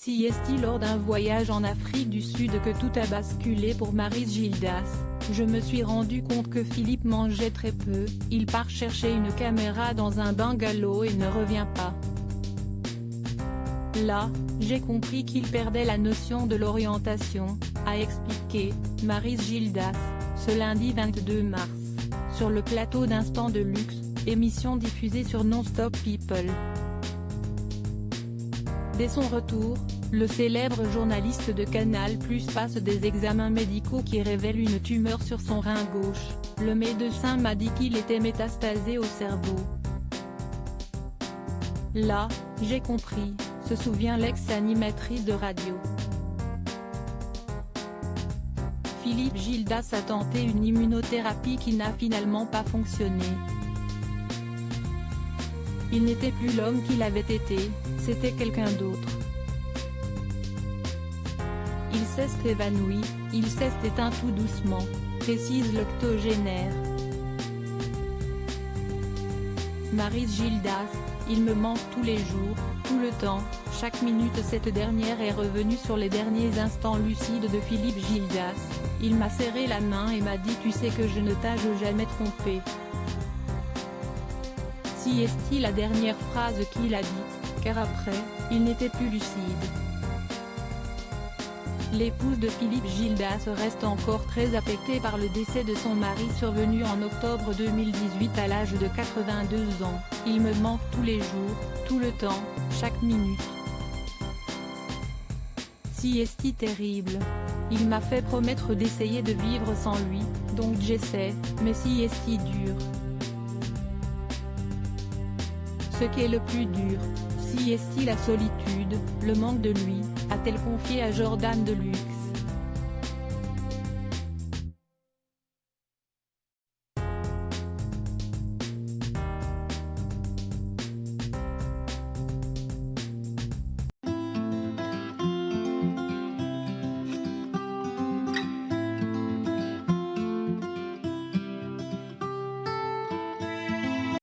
Si est-il lors d'un voyage en Afrique du Sud que tout a basculé pour Maryse Gildas. Je me suis rendu compte que Philippe mangeait très peu, il part chercher une caméra dans un bungalow et ne revient pas. Là, j'ai compris qu'il perdait la notion de l'orientation, a expliqué Maryse Gildas, ce lundi 22 mars, sur le plateau d'Instant de Luxe, émission diffusée sur Non-Stop People. Dès son retour, le célèbre journaliste de Canal+ passe des examens médicaux qui révèlent une tumeur sur son rein gauche. Le médecin m'a dit qu'il était métastasé au cerveau. Là, j'ai compris, se souvient l'ex-animatrice de radio. Philippe Gildas a tenté une immunothérapie qui n'a finalement pas fonctionné. Il n'était plus l'homme qu'il avait été, c'était quelqu'un d'autre. Il s'est évanoui, il s'est éteint tout doucement, précise l'octogénaire. Maryse Gildas, il me manque tous les jours, tout le temps, chaque minute. Cette dernière est revenue sur les derniers instants lucides de Philippe Gildas. Il m'a serré la main et m'a dit « Tu sais que je ne t'ai jamais trompé ». Si est-il la dernière phrase qu'il a dite, car après, il n'était plus lucide. L'épouse de Philippe Gildas reste encore très affectée par le décès de son mari survenu en octobre 2018 à l'âge de 82 ans. Il me manque tous les jours, tout le temps, chaque minute. Si est-il terrible. Il m'a fait promettre d'essayer de vivre sans lui, donc j'essaie, mais si est-il dur. Ce qui est le plus dur, si est-il la solitude, le manque de lui, a-t-elle confié à Jordan Deluxe.